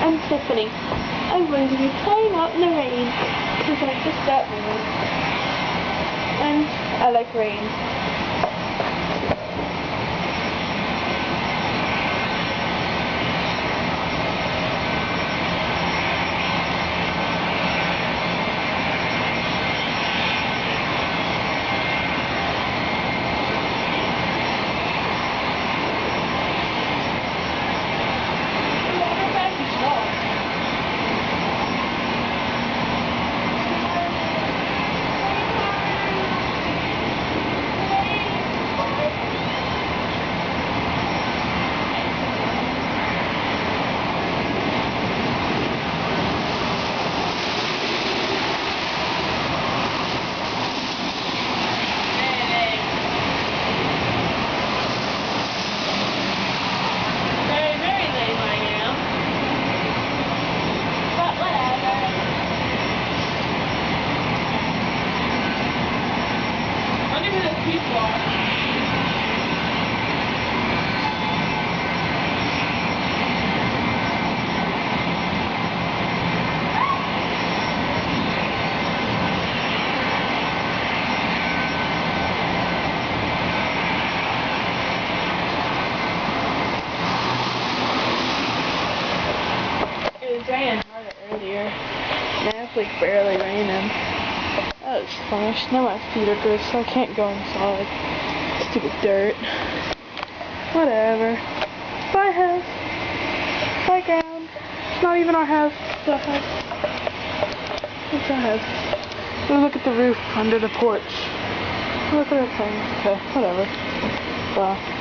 I'm Tiffany. I'm going to be playing out in the rain because I just got home. And I like rain. It was raining harder earlier. Now it's like barely raining. That was finished. Now my feet are good, so I can't go inside. Stupid dirt. Whatever. Bye house. Bye ground. It's not even our house. It's our house. It's our house. Look at the roof under the porch. Look at our things. Okay, whatever. Bye.